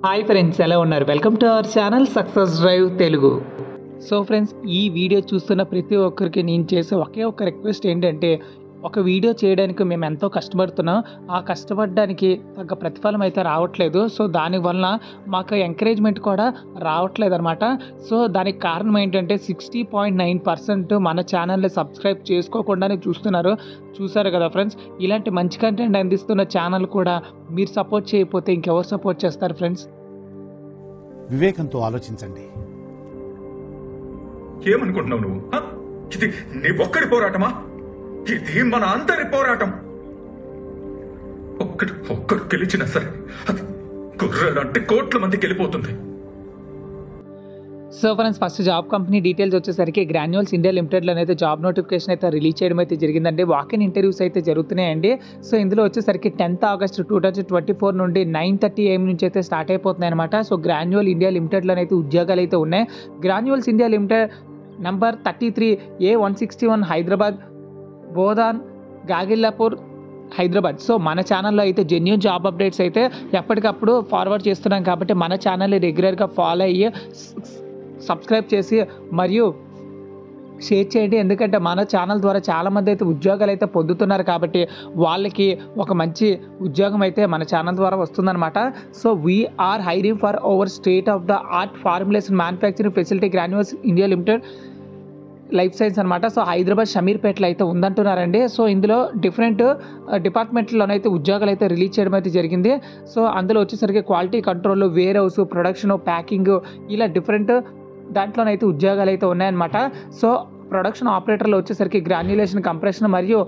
Hi friends, ఎలా ఉన్నారు? Welcome to our channel success drive Telugu. So friends, ఈ video చూస్తున్న ప్రతి ఒక్కరికి నేను చేసే ఒకే ఒక రిక్వెస్ట్ ఏంటంటే, ఒక వీడియో చేయడానికి మేము ఎంతో కష్టపడుతున్నాం. ఆ కష్టపడడానికి తగ్గ ప్రతిఫలం అయితే రావట్లేదు. సో దానివల్ల మాకు ఎంకరేజ్మెంట్ కూడా రావట్లేదు అనమాట. సో దానికి కారణం ఏంటంటే 60.9% మన ఛానల్ని సబ్స్క్రైబ్ చేసుకోకుండానే చూసారు కదా ఫ్రెండ్స్. ఇలాంటి మంచి కంటెంట్ అందిస్తున్న ఛానల్ కూడా మీరు సపోర్ట్ చేయకపోతే ఇంకెవరు సపోర్ట్ చేస్తారు ఫ్రెండ్స్? వివేకంతో ఆలోచించండి. ఏమనుకుంటున్నావు నువ్వు? ఇది నీ ఒక్కడి పోరాటమా? ఇది మన అందరి పోరాటం. ఒక్కరు గెలిచినా సరే అది గుర్రాలంటే కోట్ల మందికి వెళ్ళిపోతుంది. So friends, first job company details వచ్చేసరికి గ్రాన్యూల్స్ ఇండియా లిమిటెడ్లో అయితే జాబ్ నోటిఫికేషన్ అయితే రిలీజ్ చేయడం అయితే జరిగిందండి. వాకిన్ ఇంటర్వ్యూస్ అయితే జరుగుతున్నాయండి. సో ఇందులో వచ్చేసరికి 10th August 2024 నుండి 9:30 AM నుంచి అయితే స్టార్ట్ అయిపోతున్నాయి అనమాట. సో గ్రాన్యూల్ ఇండియా లిమిటెడ్లో అయితే ఉద్యోగాలు అయితే ఉన్నాయి. Granules India limited number 33A161 Hyderabad, Bodhan, Gagillapur, Hyderabad. So మన ఛానల్లో అయితే జెన్యూన్ జాబ్ అప్డేట్స్ అయితే ఎప్పటికప్పుడు ఫార్వర్డ్ చేస్తున్నాం కాబట్టి మన ఛానల్ని రెగ్యులర్గా ఫాలో అయ్యి సబ్స్క్రైబ్ చేసి మరియు షేర్ చేయండి. ఎందుకంటే మన ఛానల్ ద్వారా చాలామంది అయితే ఉద్యోగాలు అయితే పొందుతున్నారు కాబట్టి వాళ్ళకి ఒక మంచి ఉద్యోగం అయితే మన ఛానల్ ద్వారా వస్తుందన్నమాట. So we are hiring for over state of the art formulation manufacturing facility granules India limited life science అనమాట. సో హైదరాబాద్ షమీర్పేటలో అయితే ఉందంటున్నారండి. సో ఇందులో డిఫరెంట్ డిపార్ట్మెంట్లోనైతే ఉద్యోగాలు అయితే రిలీజ్ చేయడం అయితే జరిగింది. సో అందులో వచ్చేసరికి quality control, warehouse, production, packing, ఇలా డిఫరెంట్ దాంట్లోనైతే ఉద్యోగాలు అయితే ఉన్నాయన్నమాట. సో ప్రొడక్షన్ ఆపరేటర్లో వచ్చేసరికి గ్రాన్యులేషన్, కంప్రెషన్ మరియు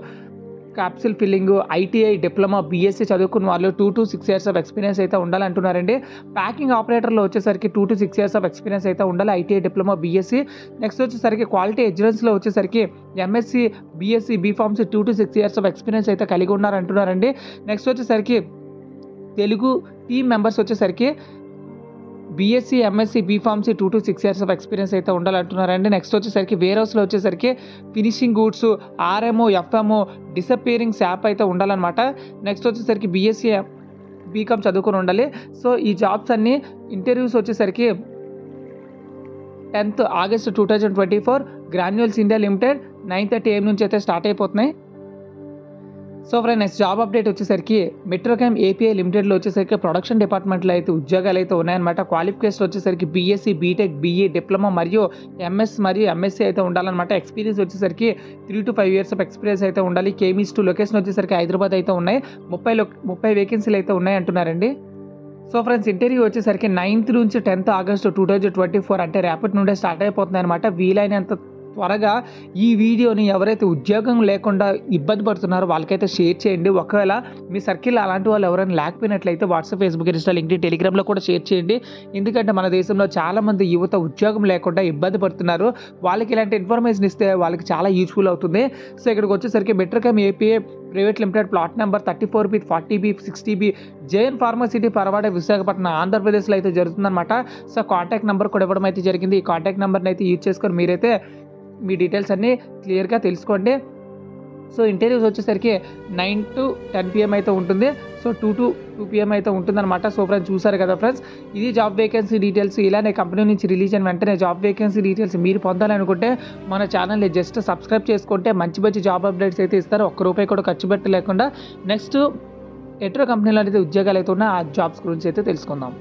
capsule filling, ITI, diploma, BSc చదువుకున్న వాళ్ళు 2 to 6 years ఆఫ్ ఎక్స్పీరియన్స్ అయితే ఉండాలంటున్నారండి. ప్యాకింగ్ ఆపరేటర్లో వచ్చేసరికి 2 to 6 years ఆఫ్ ఎక్స్పీరియన్స్ అయితే ఉండాలి, ఐటీఐ, డిప్లొమా, బీఎస్సీ. నెక్స్ట్ వచ్చేసరికి క్వాలిటీ ఎగ్జిలెన్స్లో వచ్చేసరికి MSc, BSc, B pharmacy 2 to 6 years of experience అయితే కలిగి ఉన్నారంటున్నారండి. నెక్స్ట్ వచ్చేసరికి తెలుగు టీమ్ మెంబర్స్ వచ్చేసరికి BSc, MSc, B pharmacy 2 to 6 years of experience అయితే ఉండాలంటున్నారండి. నెక్స్ట్ వచ్చేసరికి వేర్ హౌస్లో వచ్చేసరికి finishing goods, RMO, FMO, disappearing SAP అయితే ఉండాలన్నమాట. నెక్స్ట్ వచ్చేసరికి బీఎస్సీ, బీకామ్ చదువుకొని ఉండాలి. సో ఈ జాబ్స్ అన్నీ ఇంటర్వ్యూస్ వచ్చేసరికి 10th August 2024 granules India limited 9:30 AM నుంచి అయితే స్టార్ట్ అయిపోతున్నాయి. So friend, next job update వచ్చేసరికి మెట్రోకామ్ ఏపీఐ లిమిటెడ్లో వచ్చేసరికి ప్రొడక్షన్ డిపార్ట్మెంట్లో అయితే ఉద్యోగాలు అయితే ఉన్నాయన్నమాట. క్వాలిఫికేషన్ వచ్చేసరికి బీఎస్సీ, బీటెక్, బీఈ, డిప్లొమా మరియు ఎంఎస్ మరియు ఎంఎస్సీ అయితే ఉండాలన్నమాట. ఎక్స్పీరియన్స్ వచ్చేసరికి 3 to 5 years ఆఫ్ ఎక్స్పీరియన్స్ అయితే ఉండాలి. కేమీస్ టు లొకేషన్ వచ్చేసరికి హైదరాబాద్ అయితే ఉన్నాయి. 30 వేకెన్సీలు అయితే ఉన్నాయి అంటున్నారండి. సో ఫ్రెండ్స్, ఇంటర్వ్యూ వచ్చేసరికి 9th నుంచి 10th August 2024 అంటే రేపటి నుండే స్టార్ట్ అయిపోతుంది అనమాట. వీలైనంత త్వరగా ఈ వీడియోని ఎవరైతే ఉద్యోగం లేకుండా ఇబ్బంది పడుతున్నారో వాళ్ళకైతే షేర్ చేయండి. ఒకవేళ మీ సర్కిల్ అలాంటి వాళ్ళు ఎవరైనా లేకపోయినట్లయితే వాట్సాప్, ఫేస్బుక్, ఇన్స్టా, లింక్డ్ఇన్, టెలిగ్రామ్లో కూడా షేర్ చేయండి. ఎందుకంటే మన దేశంలో చాలామంది యువత ఉద్యోగం లేకుండా ఇబ్బంది పడుతున్నారు. వాళ్ళకి ఇలాంటి ఇన్ఫర్మేషన్ ఇస్తే వాళ్ళకి చాలా యూస్ఫుల్ అవుతుంది. సో ఇక్కడికి వచ్చేసరికి Metrochem API private limited plot number 34B, 40B, 60B, JN pharma city, Paravada, Visakhapatnam, ఆంధ్రప్రదేశ్లో అయితే జరుగుతుందన్నమాట. సో కాంటాక్ట్ నెంబర్ కూడా ఇవ్వడం అయితే జరిగింది. ఈ కాంటాక్ట్ నెంబర్ని అయితే యూజ్ చేసుకొని మీరైతే మీ డీటెయిల్స్ అన్నీ క్లియర్గా తెలుసుకోండి. సో ఇంటర్వ్యూస్ వచ్చేసరికి 9 to 10 PM అయితే ఉంటుంది. సో 2 to 2 PM అయితే ఉంటుందన్నమాట. సో ఫ్రెండ్స్, చూసారు కదా ఫ్రెండ్స్, ఇది జాబ్ వేకెన్సీ డీటెయిల్స్. ఇలానే కంపెనీ నుంచి రిలీజ్ అయిన వెంటనే జాబ్ వేకెన్సీ డీటెయిల్స్ మీరు పొందాలనుకుంటే మన ఛానల్ని జస్ట్ సబ్స్క్రైబ్ చేసుకుంటే మంచి మంచి జాబ్ అప్డేట్స్ అయితే ఇస్తారు, ₹1 కూడా ఖర్చు పెట్టలేకుండా. నెక్స్ట్ ఎట్రో కంపెనీలో అయితే ఉద్యోగాలు అయితే ఉన్నాయి, ఆ జాబ్స్ గురించి అయితే తెలుసుకుందాం.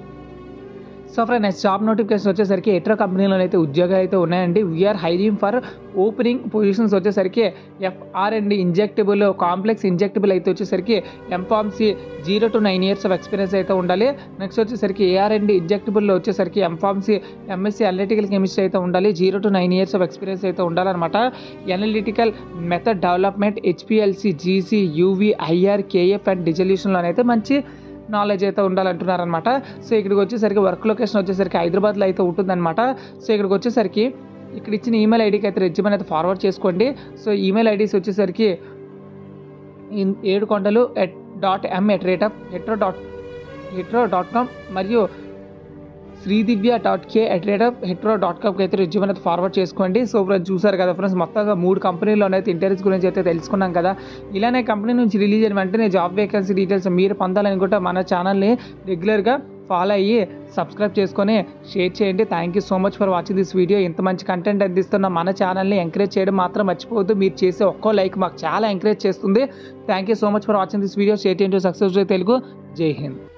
So friend, next job notification వచ్చేసరికి ఎట్రో కంపెనీలో అయితే ఉద్యోగాలు అయితే ఉన్నాయండి. We are hiring for opening positions వచ్చేసరికి FR&D ఇంజెక్టబుల్, కాంప్లెక్స్ ఇంజెక్టబుల్ అయితే వచ్చేసరికి M Pharmacy 0 to 9 years of experience అయితే ఉండాలి. నెక్స్ట్ వచ్చేసరికి AR&D ఇంజెక్టబుల్లో వచ్చేసరికి ఎంఫార్మసీ, ఎంఎస్సీ అనలిటికల్ కెమిస్ట్రీ అయితే ఉండాలి. 0 to 9 years ఆఫ్ ఎక్స్పీరియన్స్ అయితే ఉండాలన్నమాట. Analytical method development, HPLC, GC, UV, IR, KF and డిజల్యూషన్లోనైతే మంచి నాలెడ్జ్ అయితే ఉండాలంటున్నారనమాట. సో ఇక్కడికి వచ్చేసరికి వర్క్ లొకేషన్ వచ్చేసరికి హైదరాబాద్లో అయితే ఉంటుందన్నమాట. సో ఇక్కడికి వచ్చేసరికి ఇక్కడ ఇచ్చిన ఈమెయిల్ ఐడికి అయితే రెజ్యూమ్ అయితే ఫార్వర్డ్ చేసుకోండి. సో ఈమెయిల్ ఐడీస్ వచ్చేసరికి 7.m@hetero.com మరియు శ్రీదివ్య.k@hetero.com అయితే రెజ్యూమ్ అయితే ఫార్వర్డ్ చేసుకోండి. సో ఫ్రెండ్స్, చూసారు కదా ఫ్రెండ్స్, మొత్తంగా 3 కంపెనీల్లోనైతే ఇంటర్వ్యూస్ గురించి అయితే తెలుసుకున్నాం కదా. ఇలానే కంపెనీ నుంచి రిలీజ్ అయిన వెంటనే జాబ్ వేకెన్సీ డీటెయిల్స్ మీరు పొందాలనుకుంటే మన ఛానల్ని రెగ్యులర్గా ఫాలో అయ్యి సబ్స్క్రైబ్ చేసుకొని షేర్ చేయండి. Thank you so much for watching this video. ఇంత మంచి కంటెంట్ అందిస్తున్న మన ఛానల్ని ఎంకరేజ్ చేయడం మాత్రం మర్చిపోవద్దు. మీరు చేసే ఒక్కో లైక్ మాకు చాలా ఎంకరేజ్ చేస్తుంది. Thank you so much for watching this video. Stay tuned to success Telugu. జై హింద్.